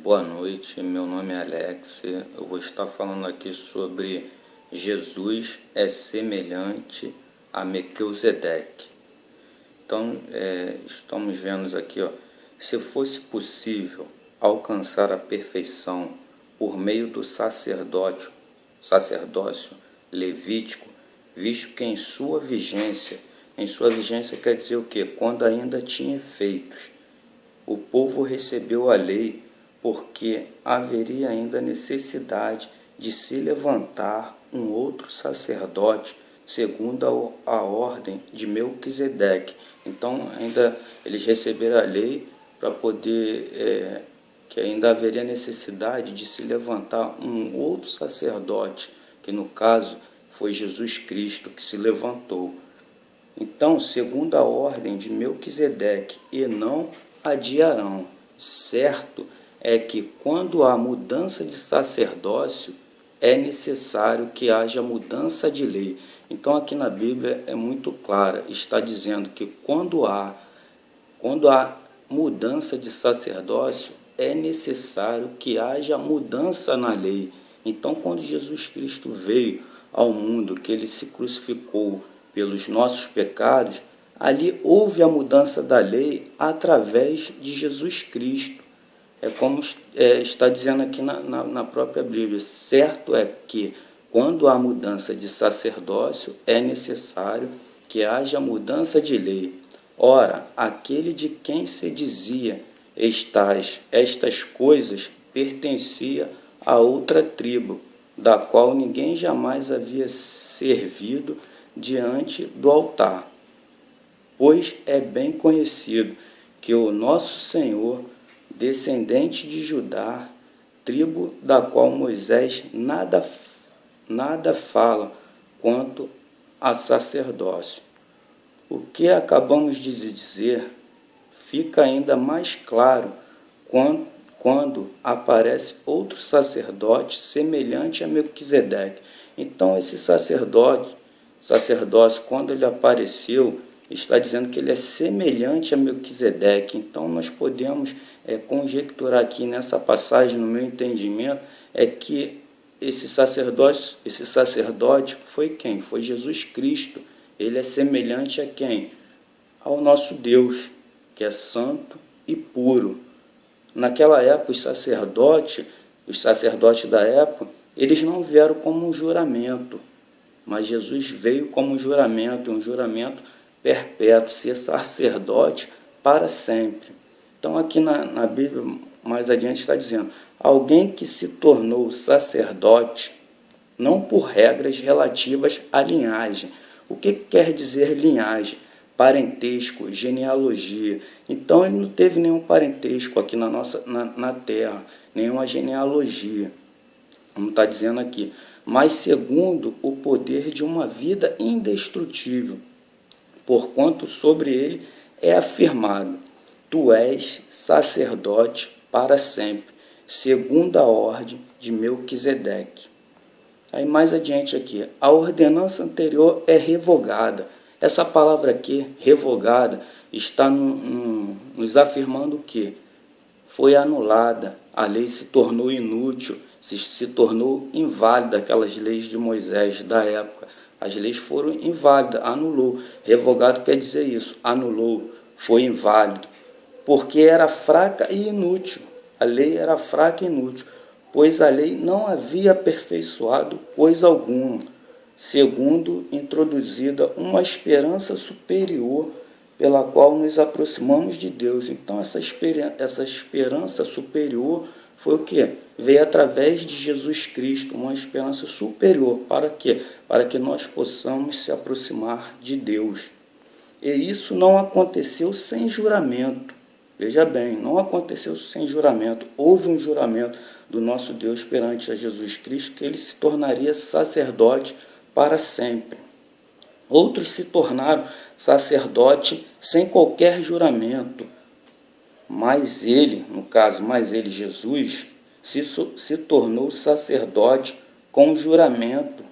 Boa noite, meu nome é Alex. Eu vou estar falando aqui sobre Jesus é semelhante a Melquisedeque. Então, estamos vendo aqui, se fosse possível alcançar a perfeição por meio do sacerdócio levítico, visto que em sua vigência quer dizer o quê? Quando ainda tinha efeitos, o povo recebeu a lei, porque haveria ainda necessidade de se levantar um outro sacerdote, segundo a ordem de Melquisedeque. Então, ainda eles receberam a lei para poder, que ainda haveria necessidade de se levantar um outro sacerdote, que no caso foi Jesus Cristo que se levantou. Então, segundo a ordem de Melquisedeque, e não a de Arão, certo é que quando há mudança de sacerdócio, é necessário que haja mudança de lei. Então, aqui na Bíblia é muito clara, está dizendo que quando há mudança de sacerdócio, é necessário que haja mudança na lei. Então, quando Jesus Cristo veio ao mundo, que ele se crucificou pelos nossos pecados, ali houve a mudança da lei através de Jesus Cristo. É como está dizendo aqui na própria Bíblia. Certo é que quando há mudança de sacerdócio, é necessário que haja mudança de lei. Ora, aquele de quem se dizia estas coisas pertencia a outra tribo, da qual ninguém jamais havia servido diante do altar. Pois é bem conhecido que o nosso Senhor, descendente de Judá, tribo da qual Moisés nada fala quanto a sacerdócio. O que acabamos de dizer fica ainda mais claro quando aparece outro sacerdote semelhante a Melquisedeque. Então, esse sacerdócio, quando ele apareceu, está dizendo que ele é semelhante a Melquisedeque. Então, nós podemos conjecturar aqui nessa passagem, no meu entendimento, é que esse sacerdote foi quem? Foi Jesus Cristo. Ele é semelhante a quem? Ao nosso Deus, que é santo e puro. Naquela época, os sacerdotes da época, eles não vieram como um juramento, mas Jesus veio como um juramento perpétuo, ser sacerdote para sempre. Então, aqui na Bíblia, mais adiante, está dizendo, alguém que se tornou sacerdote, não por regras relativas à linhagem. O que quer dizer linhagem? Parentesco, genealogia. Então, ele não teve nenhum parentesco aqui na terra, nenhuma genealogia, como está dizendo aqui, mas segundo o poder de uma vida indestrutível, porquanto sobre ele é afirmado, tu és sacerdote para sempre, segundo a ordem de Melquisedeque. Aí mais adiante aqui, a ordenança anterior é revogada. Essa palavra aqui, revogada, está nos afirmando que foi anulada, a lei se tornou inútil, se tornou inválida, aquelas leis de Moisés da época. As leis foram inválidas, anulou. Revogado quer dizer isso, anulou, foi inválido, porque era fraca e inútil. A lei era fraca e inútil, pois a lei não havia aperfeiçoado coisa alguma, segundo introduzida uma esperança superior pela qual nos aproximamos de Deus. Então, essa esperança superior foi o quê? Veio através de Jesus Cristo, uma esperança superior. Para quê? Para que nós possamos se aproximar de Deus. E isso não aconteceu sem juramento. Veja bem, não aconteceu sem juramento. Houve um juramento do nosso Deus perante a Jesus Cristo, que ele se tornaria sacerdote para sempre. Outros se tornaram sacerdote sem qualquer juramento, mas ele, Jesus, se tornou sacerdote com juramento,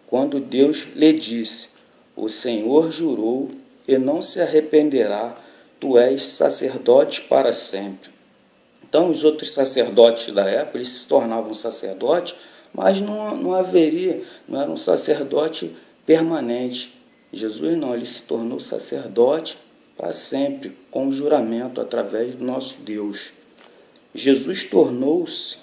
quando Deus lhe disse, o Senhor jurou e não se arrependerá, tu és sacerdote para sempre. Então, os outros sacerdotes da época, eles se tornavam sacerdotes, mas não era um sacerdote permanente. Jesus não, ele se tornou sacerdote para sempre, com juramento através do nosso Deus. Jesus tornou-se,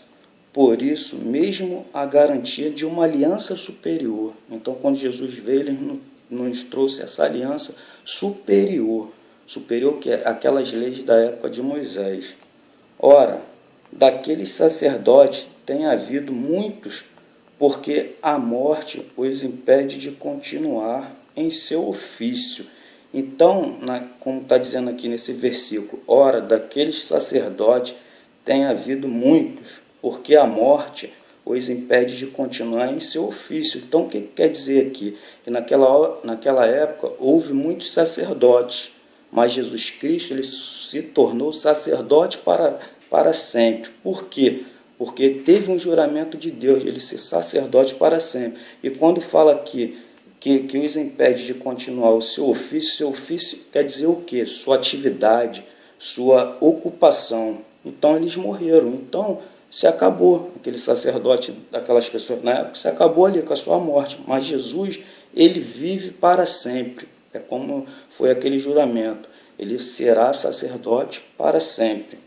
por isso mesmo, a garantia de uma aliança superior. Então, quando Jesus veio, ele nos trouxe essa aliança superior que é aquelas leis da época de Moisés. Ora, daqueles sacerdotes tem havido muitos, porque a morte os impede de continuar em seu ofício. Então, como está dizendo aqui nesse versículo, ora, daqueles sacerdotes tem havido muitos, porque a morte os impede de continuar em seu ofício. Então, o que quer dizer aqui? Que naquela época houve muitos sacerdotes, mas Jesus Cristo ele se tornou sacerdote para sempre. Por quê? Porque teve um juramento de Deus de ele ser sacerdote para sempre. E quando fala aqui que os impede de continuar o seu ofício quer dizer o quê? Sua atividade, sua ocupação. Então eles morreram. Então se acabou. Aquele sacerdote daquelas pessoas na época se acabou ali com a sua morte. Mas Jesus, ele vive para sempre. É como foi aquele juramento. Ele será sacerdote para sempre.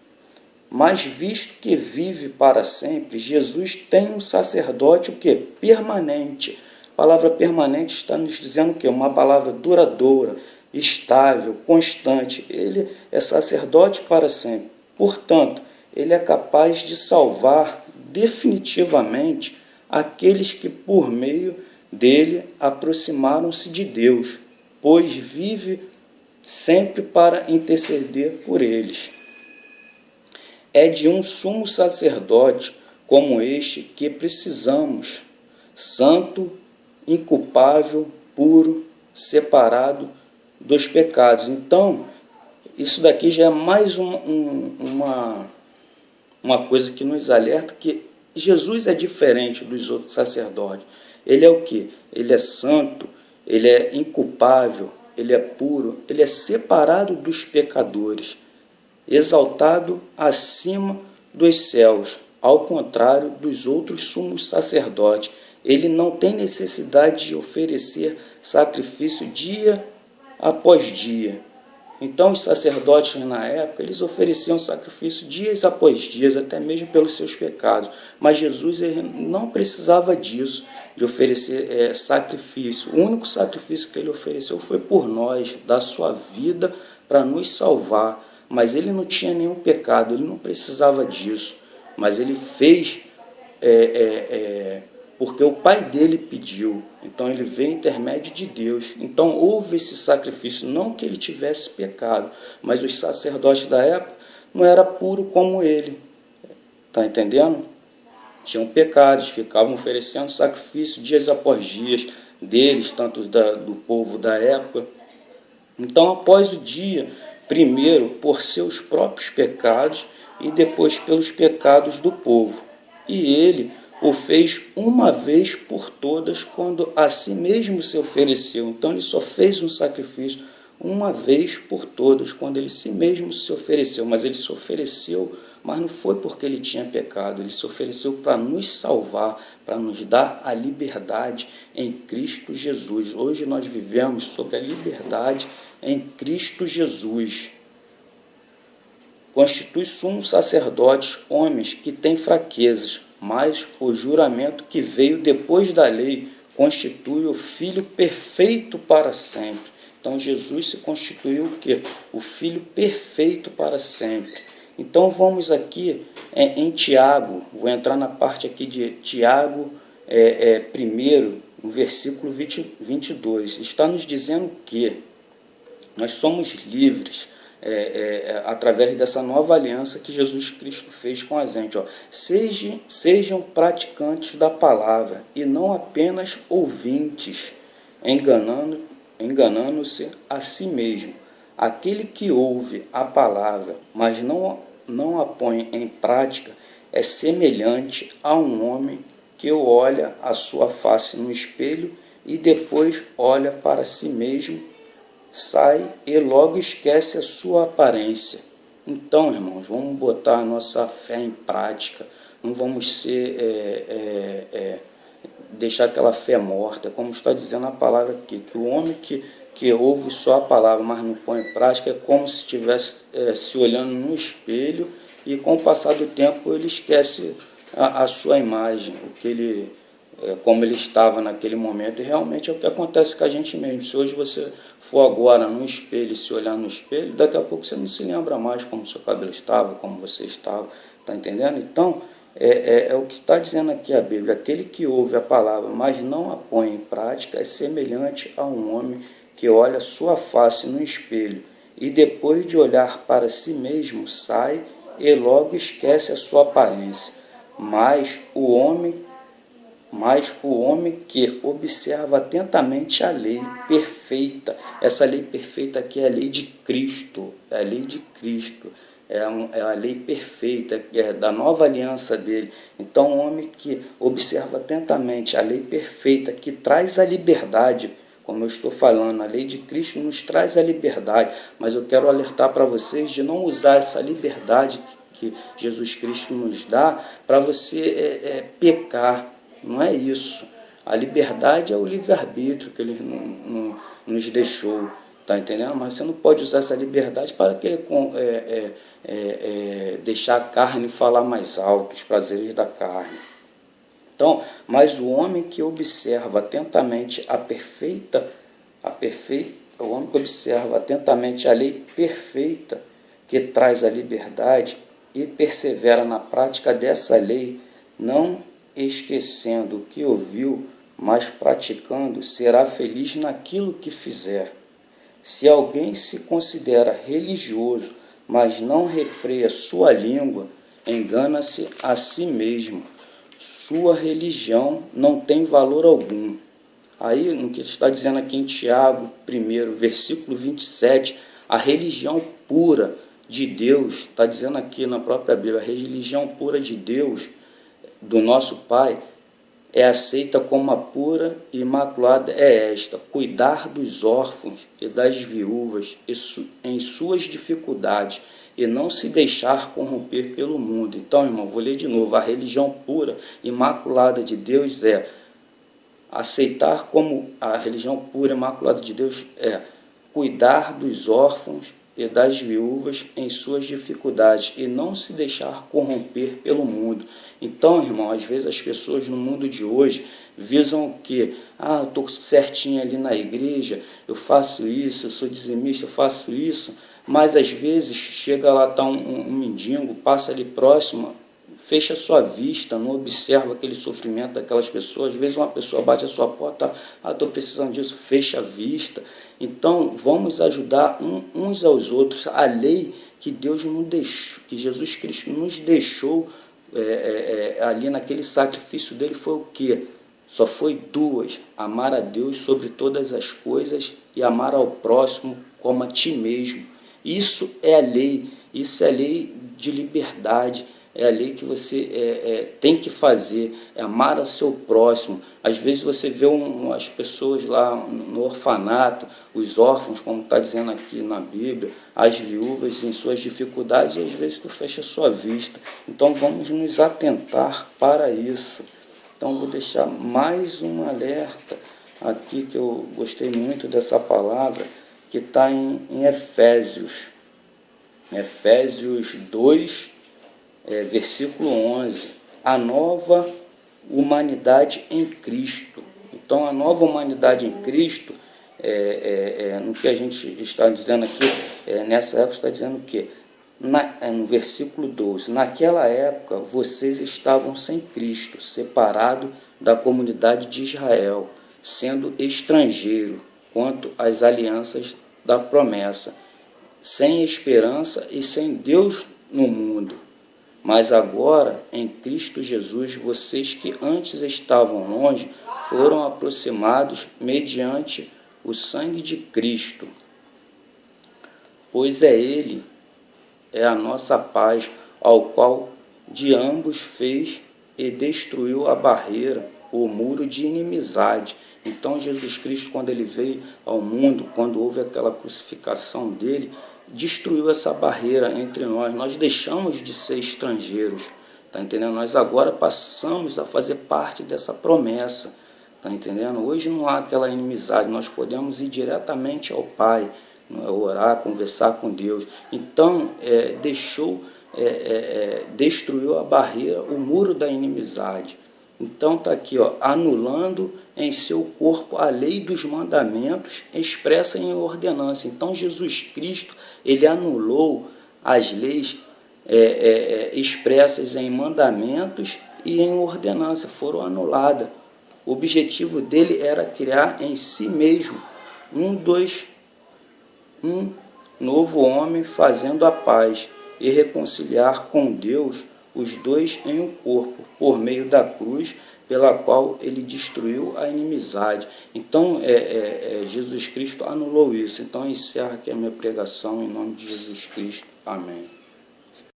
Mas visto que vive para sempre, Jesus tem um sacerdote o quê? Permanente. A palavra permanente está nos dizendo o quê? Uma palavra duradoura, estável, constante. Ele é sacerdote para sempre. Portanto, ele é capaz de salvar definitivamente aqueles que por meio dele aproximaram-se de Deus, pois vive sempre para interceder por eles. É de um sumo sacerdote como este que precisamos, santo, inculpável, puro, separado dos pecados. Então, isso daqui já é mais uma coisa que nos alerta que Jesus é diferente dos outros sacerdotes. Ele é o quê? Ele é santo, ele é inculpável, ele é puro, ele é separado dos pecadores, exaltado acima dos céus, ao contrário dos outros sumos sacerdotes. Ele não tem necessidade de oferecer sacrifício dia após dia. Então, os sacerdotes na época, eles ofereciam sacrifício dias após dias, até mesmo pelos seus pecados. Mas Jesus ele não precisava disso, de oferecer sacrifício. O único sacrifício que ele ofereceu foi por nós, da sua vida para nos salvar. Mas ele não tinha nenhum pecado, ele não precisava disso. Mas ele fez porque o Pai dele pediu. Então ele veio intermédio de Deus. Então houve esse sacrifício, não que ele tivesse pecado, mas os sacerdotes da época não eram puros como ele. Está entendendo? Tinham pecados, ficavam oferecendo sacrifício dias após dias deles, tanto do povo da época. Então, após o dia, primeiro por seus próprios pecados e depois pelos pecados do povo. E ele o fez uma vez por todas, quando a si mesmo se ofereceu. Então ele só fez um sacrifício uma vez por todas, quando ele si mesmo se ofereceu. Mas ele se ofereceu, mas não foi porque ele tinha pecado. Ele se ofereceu para nos salvar, para nos dar a liberdade em Cristo Jesus. Hoje nós vivemos sobre a liberdade em Cristo Jesus. Constitui sumos sacerdotes homens que têm fraquezas, mas o juramento que veio depois da lei constitui o Filho perfeito para sempre. Então Jesus se constituiu o quê? O Filho perfeito para sempre. Então vamos aqui em Tiago, vou entrar na parte aqui de Tiago, primeiro, no versículo 22. Está nos dizendo que nós somos livres através dessa nova aliança que Jesus Cristo fez com a gente. Sejam praticantes da palavra e não apenas ouvintes, enganando-se a si mesmo. Aquele que ouve a palavra, mas não a põe em prática, é semelhante a um homem que olha a sua face no espelho e depois olha para si mesmo, sai e logo esquece a sua aparência. Então, irmãos, vamos botar a nossa fé em prática, não vamos ser, deixar aquela fé morta, como está dizendo a palavra aqui, que o homem que ouve só a palavra, mas não põe em prática, é como se estivesse se olhando no espelho e com o passar do tempo ele esquece a sua imagem, como ele estava naquele momento, e realmente é o que acontece com a gente mesmo. Se hoje você for agora no espelho e se olhar no espelho, daqui a pouco você não se lembra mais como seu cabelo estava, como você estava, está entendendo? Então, é o que está dizendo aqui a Bíblia: aquele que ouve a palavra, mas não a põe em prática, é semelhante a um homem que olha sua face no espelho e depois de olhar para si mesmo, sai e logo esquece a sua aparência. Mas o homem que observa atentamente a lei perfeita, essa lei perfeita aqui é a lei de Cristo, é a lei de Cristo, é a lei perfeita, é da nova aliança dele. Então, o homem que observa atentamente a lei perfeita, que traz a liberdade, como eu estou falando, a lei de Cristo nos traz a liberdade, mas eu quero alertar para vocês de não usar essa liberdade que Jesus Cristo nos dá para você pecar. Não é isso. A liberdade é o livre-arbítrio que ele nos deixou, tá entendendo? Mas você não pode usar essa liberdade para querer deixar a carne falar mais alto, os prazeres da carne. Então, mas o homem que observa atentamente o homem que observa atentamente a lei perfeita que traz a liberdade e persevera na prática dessa lei, não esquecendo o que ouviu, mas praticando, será feliz naquilo que fizer. Se alguém se considera religioso, mas não refreia sua língua, engana-se a si mesmo. Sua religião não tem valor algum. Aí, no que está dizendo aqui em Tiago 1, versículo 27, a religião pura de Deus, está dizendo aqui na própria Bíblia, a religião pura de Deus, do nosso Pai, é aceita como a pura e imaculada é esta: cuidar dos órfãos e das viúvas em suas dificuldades e não se deixar corromper pelo mundo. Então, irmão, vou ler de novo: a religião pura e imaculada de Deus é aceitar como a religião pura e imaculada de Deus é cuidar dos órfãos e das viúvas em suas dificuldades e não se deixar corromper pelo mundo. Então, irmão, às vezes as pessoas no mundo de hoje visam o quê? Eu estou certinho ali na igreja, eu faço isso, eu sou dizimista, eu faço isso, mas às vezes chega lá, está um mendigo, passa ali próximo, fecha sua vista, não observa aquele sofrimento daquelas pessoas. Às vezes uma pessoa bate a sua porta, estou precisando disso, fecha a vista. Então, vamos ajudar uns aos outros. A lei que Deus nos deixou, que Jesus Cristo nos deixou ali naquele sacrifício dele foi o quê? Só foi duas: amar a Deus sobre todas as coisas e amar ao próximo como a ti mesmo. Isso é a lei, isso é a lei de liberdade. É a lei que você tem que fazer, é amar ao seu próximo. Às vezes você vê as pessoas lá no orfanato, os órfãos, como está dizendo aqui na Bíblia, as viúvas em suas dificuldades, e às vezes tu fecha a sua vista. Então vamos nos atentar para isso. Então vou deixar mais um alerta aqui, que eu gostei muito dessa palavra, que está em Efésios. Efésios 2, versículo 11, a nova humanidade em Cristo. Então, a nova humanidade em Cristo, no que a gente está dizendo aqui, nessa época está dizendo o quê? No versículo 12, naquela época vocês estavam sem Cristo, separados da comunidade de Israel, sendo estrangeiro quanto às alianças da promessa, sem esperança e sem Deus no mundo. Mas agora, em Cristo Jesus, vocês que antes estavam longe, foram aproximados mediante o sangue de Cristo. Pois Ele é a nossa paz, ao qual de ambos fez e destruiu a barreira, o muro de inimizade. Então, Jesus Cristo, quando Ele veio ao mundo, quando houve aquela crucificação dele, destruiu essa barreira entre nós. Nós deixamos de ser estrangeiros, tá entendendo? Nós agora passamos a fazer parte dessa promessa, tá entendendo? Hoje não há aquela inimizade, nós podemos ir diretamente ao Pai, orar, conversar com Deus. Então, destruiu a barreira, o muro da inimizade. Então está aqui, ó, anulando em seu corpo a lei dos mandamentos expressa em ordenança. Então Jesus Cristo, ele anulou as leis expressas em mandamentos e em ordenança, foram anuladas. O objetivo dele era criar em si mesmo um novo homem, fazendo a paz e reconciliar com Deus os dois em um corpo, por meio da cruz, pela qual ele destruiu a inimizade. Então, Jesus Cristo anulou isso. Então, encerra aqui a minha pregação em nome de Jesus Cristo. Amém.